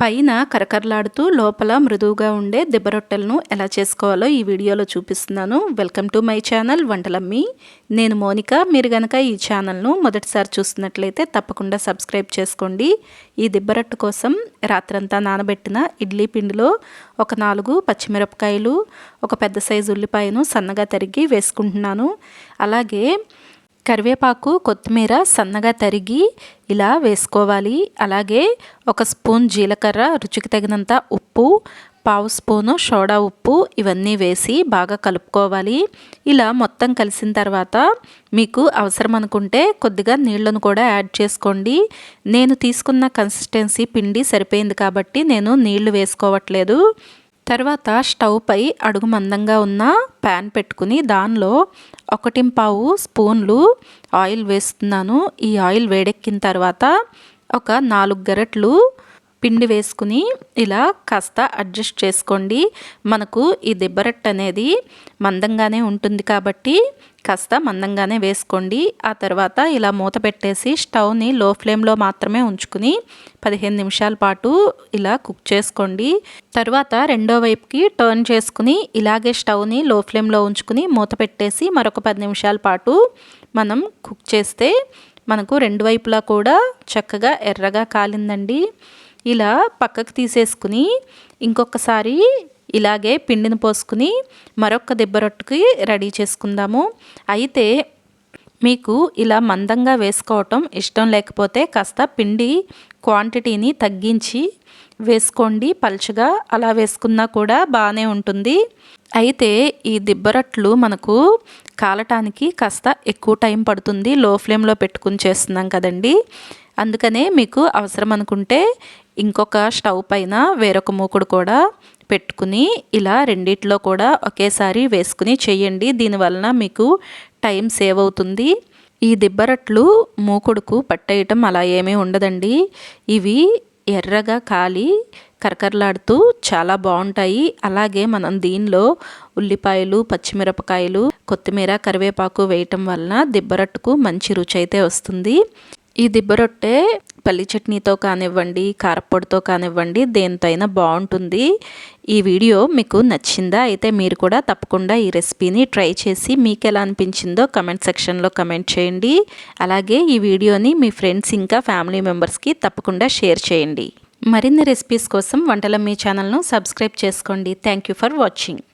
పైన కరకరలాడుతూ లోపల మృదువుగా ఉండే దిబ్బ రొట్టెలను ఎలా చేసుకోవాలో ఈ వీడియోలో చూపిస్తున్నాను. Welcome to my channel Vantalammi. నేను మోనిక. మీరు కనుక ఈ ఛానల్ను మొదటిసారి చూస్తున్నట్లయితే తప్పకుండా సబ్స్క్రైబ్ చేసుకోండి. ఈ దిబ్బ రొట్టె కోసం రాత్రంతా నానబెట్టిన ఇడ్లీ పిండిలో ఒక 4 పచ్చిమిరపకాయలు, ఒక పెద్ద సైజు ఉల్లిపాయను సన్నగా తరిగి వేసుకుంటున్నాను. అలాగే కరివేపాకు, కొత్తిమీర సన్నగా తరిగి ఇలా వేసుకోవాలి. అలాగే ఒక స్పూన్ జీలకర్ర, రుచికి తగినంత ఉప్పు, పావు స్పూను సోడా ఉప్పు ఇవన్నీ వేసి బాగా కలుపుకోవాలి. ఇలా మొత్తం కలిసిన తర్వాత మీకు అవసరం అనుకుంటే కొద్దిగా నీళ్లను కూడా యాడ్ చేసుకోండి. నేను తీసుకున్న కన్సిస్టెన్సీ పిండి సరిపోయింది కాబట్టి నేను నీళ్లు వేసుకోవట్లేదు. తర్వాత స్టవ్ పై అడుగు మందంగా ఉన్న ప్యాన్ పెట్టుకుని దానిలో 1.25 స్పూన్లు ఆయిల్ వేస్తున్నాను. ఈ ఆయిల్ వేడెక్కిన తర్వాత ఒక 4 గరిటెలు పిండి వేసుకుని ఇలా కాస్త అడ్జస్ట్ చేసుకోండి. మనకు ఈ దిబ్బ రొట్టె అనేది మందంగానే ఉంటుంది కాబట్టి కాస్త మందంగానే వేసుకోండి. ఆ తర్వాత ఇలా మూత పెట్టేసి స్టవ్ని లో ఫ్లేమ్లో మాత్రమే ఉంచుకుని 15 నిమిషాల పాటు ఇలా కుక్ చేసుకోండి. తర్వాత రెండో వైపుకి టర్న్ చేసుకుని ఇలాగే స్టవ్ని లో ఫ్లేమ్లో ఉంచుకుని మూత పెట్టేసి మరొక 10 నిమిషాల పాటు మనం కుక్ చేస్తే మనకు రెండు వైపులా కూడా చక్కగా ఎర్రగా కాలిందండి. ఇలా పక్కకు తీసేసుకుని ఇంకొకసారి ఇలాగే పిండిని పోసుకుని మరొక దిబ్బ రొట్టెకి రెడీ చేసుకుందాము. అయితే మీకు ఇలా మందంగా వేసుకోవటం ఇష్టం లేకపోతే కాస్త పిండి క్వాంటిటీని తగ్గించి వేసుకోండి. పలుచగా అలా వేసుకున్నా కూడా బాగానే ఉంటుంది. అయితే ఈ దిబ్బ రొట్టెలు మనకు కాలటానికి కాస్త ఎక్కువ టైం పడుతుంది. లో ఫ్లేమ్లో పెట్టుకుని చేస్తున్నాం కదండి. అందుకనే మీకు అవసరం అనుకుంటే ఇంకొక స్టవ్ పైన వేరొక మూకుడు కూడా పెట్టుకుని ఇలా రెండిట్లో కూడా ఒకేసారి వేసుకుని చేయండి. దీనివలన మీకు టైం సేవ్ అవుతుంది. ఈ దిబ్బ రొట్టెలు మూకుడుకు పట్టేయటం అలా ఏమీ ఉండదండి. ఇవి ఎర్రగా కాలి కరకరలాడుతూ చాలా బాగుంటాయి. అలాగే మనం దీనిలో ఉల్లిపాయలు, పచ్చిమిరపకాయలు, కొత్తిమీర, కరివేపాకు వేయటం వలన దిబ్బ రొట్టెకు మంచి రుచి అయితే వస్తుంది. ఈ దిబ్బ రొట్టె పల్లి చట్నీతో కానివ్వండి, కారపొడితో కానివ్వండి, దేనితో అయినా బాగుంటుంది. ఈ వీడియో మీకు నచ్చిందా? అయితే మీరు కూడా తప్పకుండా ఈ రెసిపీని ట్రై చేసి మీకు ఎలా అనిపించిందో కమెంట్ సెక్షన్లో కమెంట్ చేయండి. అలాగే ఈ వీడియోని మీ ఫ్రెండ్స్ ఇంకా ఫ్యామిలీ మెంబర్స్కి తప్పకుండా షేర్ చేయండి. మరిన్ని రెసిపీస్ కోసం వంటలమ్మి ఛానల్ను సబ్స్క్రైబ్ చేసుకోండి. Thank you for watching.